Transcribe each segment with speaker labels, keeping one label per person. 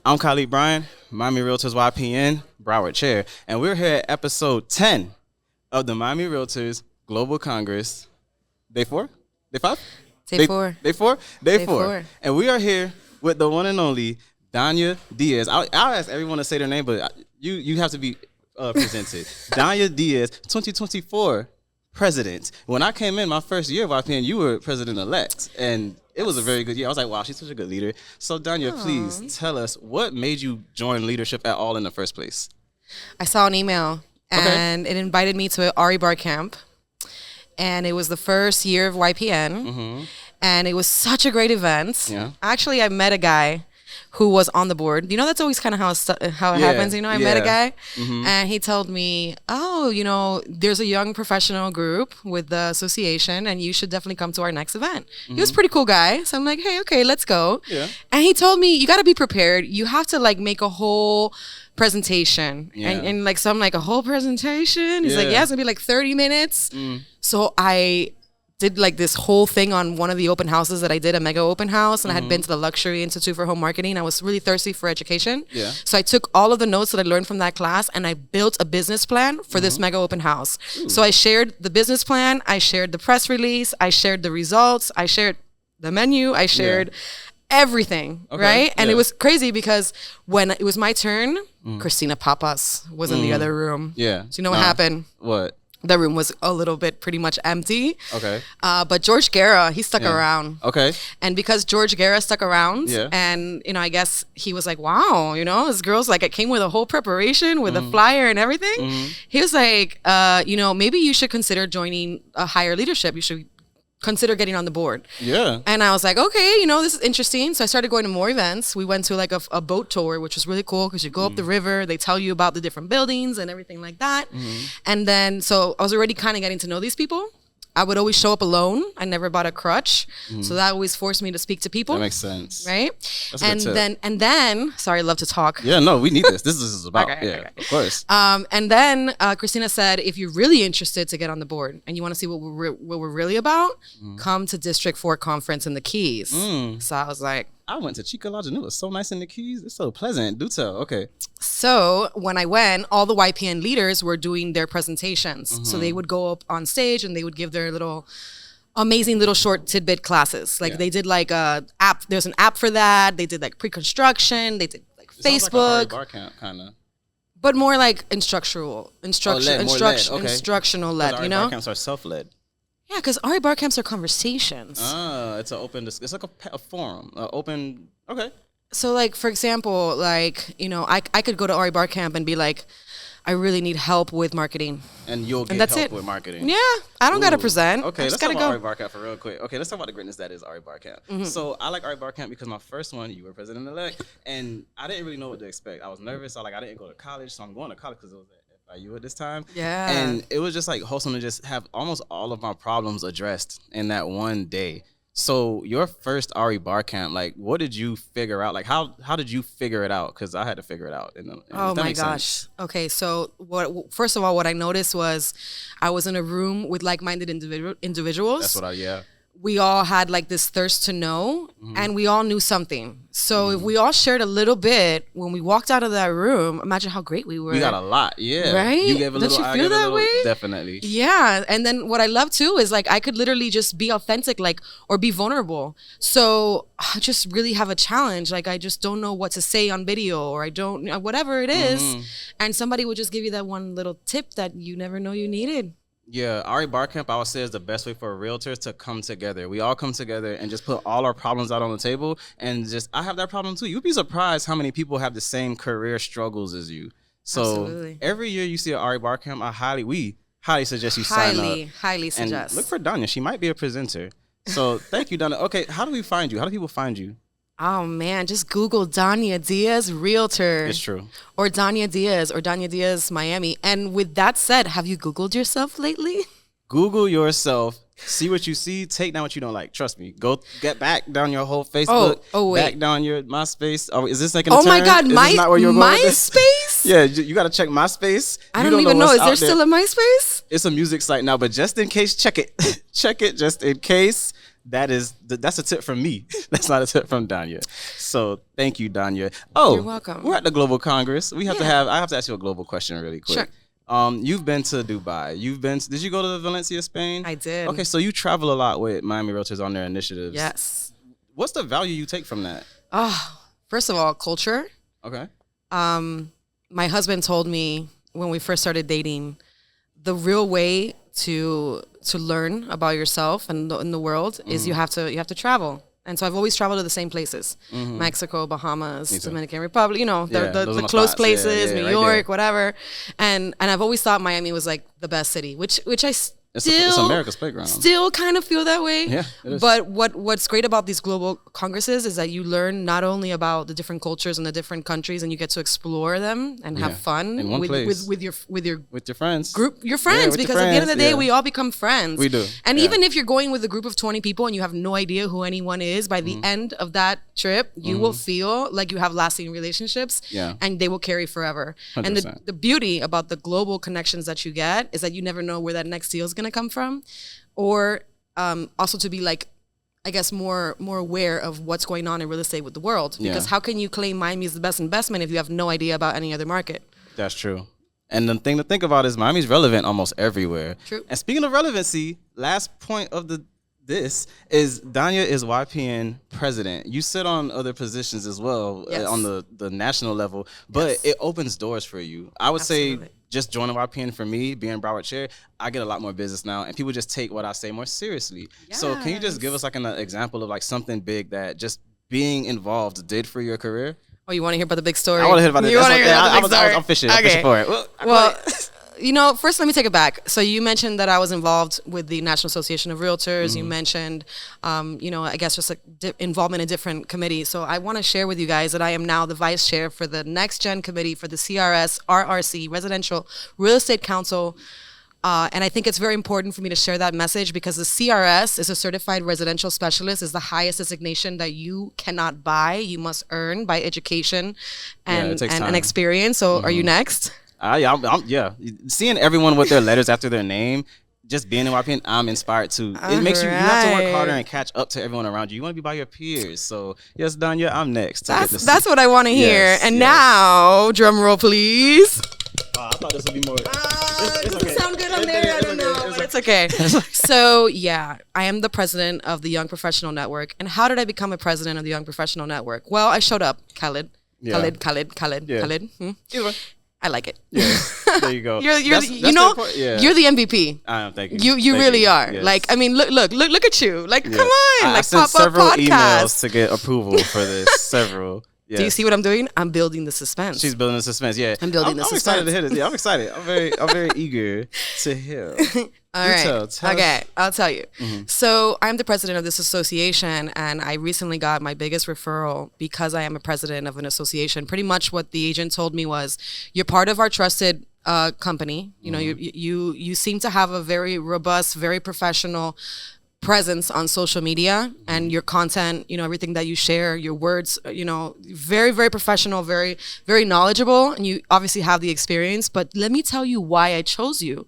Speaker 1: I'm Khalid Bryan, Miami Realtors YPN, Broward Chair, and we're here at episode 10 of the Miami Realtors Global Congress. Day 4? Day 5?
Speaker 2: Day 4.
Speaker 1: Day 4? Day 4.
Speaker 2: 4.
Speaker 1: And we are here with the one and only Dania Diaz. I'll ask everyone to say their name, but you have to be presented. Dania Diaz, 2024 president. When I came in my first year of YPN, you were president-elect, and it was a very good year. I was like, wow, she's such a good leader. So, Dania, please tell us, what made you join leadership at all in the first place?
Speaker 2: I saw an email, and it invited me to an RE Bar camp, and it was the first year of YPN, and it was such a great event.
Speaker 1: Yeah.
Speaker 2: Actually, I met a guy who was on the board. You know, that's always kind of how it happens. You know, I met a guy, and he told me, oh, you know, there's a young professional group with the association, and you should definitely come to our next event. He was a pretty cool guy. So I'm like, hey, okay, let's go. Yeah. And he told me, you got to be prepared. You have to like make a whole presentation. Yeah. And like, so I'm like, a whole presentation? He's like, yeah, it's gonna be like 30 minutes. So I did like this whole thing on one of the open houses that I did, a mega open house, and I had been to the Luxury Institute for Home Marketing. I was really thirsty for education. Yeah. So I took all of the notes that I learned from that class and I built a business plan for this mega open house. So I shared the business plan, I shared the press release, I shared the results, I shared the menu, I shared everything, right? And it was crazy because when it was my turn, Christina Papas was in the other room. Yeah. So you know what happened?
Speaker 1: What?
Speaker 2: The room was a little bit pretty much empty.
Speaker 1: Okay.
Speaker 2: But George Guerra, he stuck around.
Speaker 1: Okay.
Speaker 2: And because George Guerra stuck around, and, you know, I guess he was like, wow, you know, this girl's like, it came with a whole preparation with a flyer and everything. He was like, you know, maybe you should consider joining a higher leadership. You should consider getting on the board. Yeah. And I was like, okay, you know, this is interesting. So I started going to more events. We went to like a boat tour, which was really cool because you go up the river, they tell you about the different buildings and everything like that. And then, so I was already kind of getting to know these people. I would always show up alone. I never bought a crutch. So that always forced me to speak to people.
Speaker 1: That makes sense.
Speaker 2: Right? That's and then, sorry, I love to talk.
Speaker 1: Yeah, no, we need this. This is about, of course.
Speaker 2: And then Christina said, if you're really interested to get on the board and you want to see what we're really about, come to District 4 Conference in the Keys. So I was like,
Speaker 1: I went to Chica Lodge and it was so nice in the Keys. It's so pleasant. Do tell. Okay.
Speaker 2: So when I went, all the YPN leaders were doing their presentations. So they would go up on stage and they would give their little amazing little short tidbit classes. Like they did like a app. There's an app for that. They did like pre-construction. They did like Facebook.
Speaker 1: Like a bar camp, kind of.
Speaker 2: But more like instructional led, you know?
Speaker 1: Bar camps are self-led.
Speaker 2: Yeah, because RE Bar camps are conversations.
Speaker 1: It's an open, it's like a forum, open, okay.
Speaker 2: So like, for example, like, you know, I could go to RE Bar camp and be like, I really need help with marketing.
Speaker 1: And you'll get help with marketing.
Speaker 2: Yeah, I don't got to present.
Speaker 1: Okay, let's talk about RE Bar camp for real quick. Okay, let's talk about the greatness that is RE Bar camp. So I like RE Bar camp because my first one, you were president-elect, and I didn't really know what to expect. I was nervous. I didn't go to college, so I'm going to college because it was you at this time. Yeah. And it was just like wholesome to just have almost all of my problems addressed in that one day. So your first RE Bar camp, like, what did you figure out? Like, how did you figure it out? Because I had to figure it out.
Speaker 2: Oh my gosh. Okay, so first of all, what I noticed was I was in a room with like-minded individuals.
Speaker 1: That's what
Speaker 2: we all had like this thirst to know, and we all knew something. So if we all shared a little bit, when we walked out of that room, imagine how great we were.
Speaker 1: We got a lot, yeah.
Speaker 2: Right?
Speaker 1: You gave a little,
Speaker 2: Don't you feel that way?
Speaker 1: Definitely.
Speaker 2: Yeah, and then what I love too is like I could literally just be authentic, like, or be vulnerable. So I just really have a challenge. Like I just don't know what to say on video, or I don't, whatever it is. And somebody would just give you that one little tip that you never know you needed.
Speaker 1: Yeah, RE Bar Camp, I would say, is the best way for realtors to come together. We all come together and just put all our problems out on the table. And I have that problem too. You'd be surprised how many people have the same career struggles as you. So Absolutely. Every year you see a RE Bar Camp, we highly suggest you sign up.
Speaker 2: Highly suggest.
Speaker 1: And look for Dania. She might be a presenter. So thank you, Dania. Okay, how do we find you? How do people find you?
Speaker 2: Oh man, just Google Dania Diaz Realtor.
Speaker 1: It's true.
Speaker 2: Or Dania Diaz or Dania Diaz Miami. And with that said, have you Googled yourself lately?
Speaker 1: Google yourself. See what you see. Take down what you don't like. Trust me. Go get back down your whole Facebook.
Speaker 2: Wait.
Speaker 1: Back down your MySpace. Oh, is this like an turn?
Speaker 2: My God, MySpace?
Speaker 1: Yeah, you got to check MySpace.
Speaker 2: I don't even know. Is there still a MySpace?
Speaker 1: It's a music site now, but just in case, check it. Check it just in case. that's a tip from me. That's not a tip from Dania. So thank you, Dania. Oh,
Speaker 2: you're welcome.
Speaker 1: We're at the Global Congress. I have to ask you a global question really quick.
Speaker 2: Sure.
Speaker 1: You've been to Dubai. Did you go to Valencia, Spain?
Speaker 2: I did.
Speaker 1: Okay, so you travel a lot with Miami Realtors on their initiatives.
Speaker 2: Yes.
Speaker 1: What's the value you take from that?
Speaker 2: First of all, culture.
Speaker 1: Okay.
Speaker 2: My husband told me when we first started dating, the real way to learn about yourself and in the world is you have to travel. And so I've always traveled to the same places: Mexico, Bahamas, Dominican Republic. The close places, New York, whatever. And I've always thought Miami was like the best city, which I
Speaker 1: it's America's playground.
Speaker 2: Still kind of feel that way.
Speaker 1: Yeah, it is.
Speaker 2: But what's great about these global congresses is that you learn not only about the different cultures and the different countries, and you get to explore them and have fun
Speaker 1: in one place
Speaker 2: with your
Speaker 1: friends.
Speaker 2: Your friends, because at the end of the day, we all become friends.
Speaker 1: We do.
Speaker 2: And even if you're going with a group of 20 people and you have no idea who anyone is, by the end of that trip, you will feel like you have lasting relationships, and they will carry forever. 100%. And the beauty about the global connections that you get is that you never know where that next deal is going to come from, or also to be like, I guess, more aware of what's going on in real estate with the world, because how can you claim Miami is the best investment if you have no idea about any other market?
Speaker 1: That's true. And the thing to think about is Miami's relevant almost everywhere.
Speaker 2: True.
Speaker 1: And speaking of relevancy, last point of this is Dania is YPN president. You sit on other positions as well on the national level, but it opens doors for you. I would say just joining YPN for me, being Broward Chair, I get a lot more business now, and people just take what I say more seriously. Yes. So can you just give us like an example of like something big that just being involved did for your career?
Speaker 2: Oh, you want to hear about the big story?
Speaker 1: I want to hear about the big story. I'm fishing. I'm fishing for it.
Speaker 2: Well, first let me take it back. So you mentioned that I was involved with the National Association of Realtors. You mentioned, I guess just like involvement in different committees. So I want to share with you guys that I am now the vice chair for the Next Gen Committee for the CRS RRC Residential Real Estate Council. And I think it's very important for me to share that message, because the CRS is a Certified Residential Specialist, is the highest designation that you cannot buy. You must earn by education and experience. So are you next?
Speaker 1: Seeing everyone with their letters after their name, just being in YPN, I'm inspired to. It makes you have to work harder and catch up to everyone around you. You want to be by your peers. So yes, Dania, I'm next.
Speaker 2: That's what I want to hear. And now, drum roll, please.
Speaker 1: I thought this would be more.
Speaker 2: It doesn't sound good on there. I don't know, but it's okay. So I am the president of the Young Professional Network. And how did I become a president of the Young Professional Network? Well, I showed up, Khaled. Khaled.
Speaker 1: Either way.
Speaker 2: I like it.
Speaker 1: Yeah, there you go.
Speaker 2: You're the MVP.
Speaker 1: Thank you.
Speaker 2: You really are. Yes. Like, I mean, look at you. Like, come on.
Speaker 1: I sent several emails to get approval for this. Several. Yes.
Speaker 2: Do you see what I'm doing? I'm building the suspense.
Speaker 1: She's building the suspense. Yeah,
Speaker 2: I'm building the suspense.
Speaker 1: I'm excited to hear this. Yeah, I'm excited. I'm very eager to hear.
Speaker 2: All right. Okay, I'll tell you. So I'm the president of this association, and I recently got my biggest referral because I am a president of an association. Pretty much what the agent told me was, you're part of our trusted company. You know, you seem to have a very robust, very professional presence on social media, and your content, everything that you share, your words, very, very professional, very, very knowledgeable, and you obviously have the experience. But let me tell you why I chose you.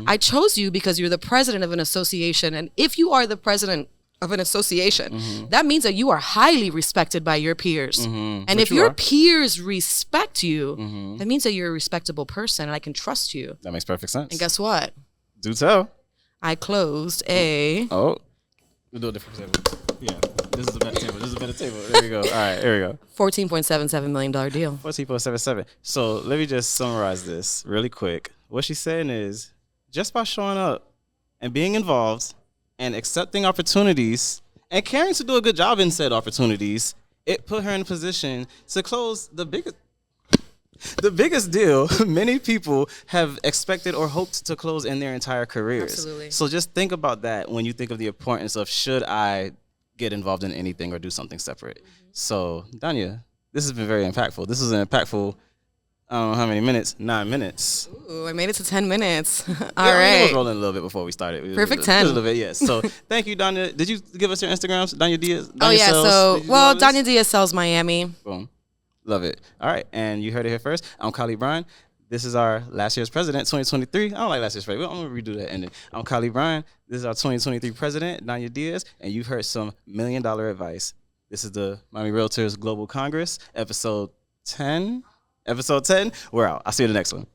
Speaker 2: I chose you because you're the president of an association, and if you are the president of an association, that means that you are highly respected by your peers. And if your peers respect you, that means that you're a respectable person, and I can trust you.
Speaker 1: That makes perfect sense.
Speaker 2: And guess what?
Speaker 1: Do tell.
Speaker 2: I closed a...
Speaker 1: Oh. We'll do a different table. Yeah. This is a better table. There we go. All right. Here we go.
Speaker 2: $14.77 million deal.
Speaker 1: 14.77. So let me just summarize this really quick. What she's saying is, just by showing up and being involved and accepting opportunities and caring to do a good job in said opportunities, it put her in a position to close the biggest deal many people have expected or hoped to close in their entire careers.
Speaker 2: Absolutely.
Speaker 1: So just think about that when you think of the importance of, should I get involved in anything or do something separate? So, Dania, this has been very impactful. This was an impactful, I don't know how many minutes, 9 minutes.
Speaker 2: Ooh, I made it to 10 minutes. All right.
Speaker 1: I was rolling a little bit before we started.
Speaker 2: Perfect 10.
Speaker 1: A little bit, yes. So thank you, Dania. Did you give us your Instagrams? Dania Diaz?
Speaker 2: Dania Diaz sells Miami.
Speaker 1: Boom. Love it. All right. And you heard it here first. I'm Khalid Bryan. This is our last year's president, 2023. I don't like last year's president. I'm going to redo that ending. I'm Kylie Bryan. This is our 2023 president, Dania Diaz, and you've heard some $1 million advice. This is the Miami Realtors Global Congress, episode 10. We're out. I'll see you in the next one.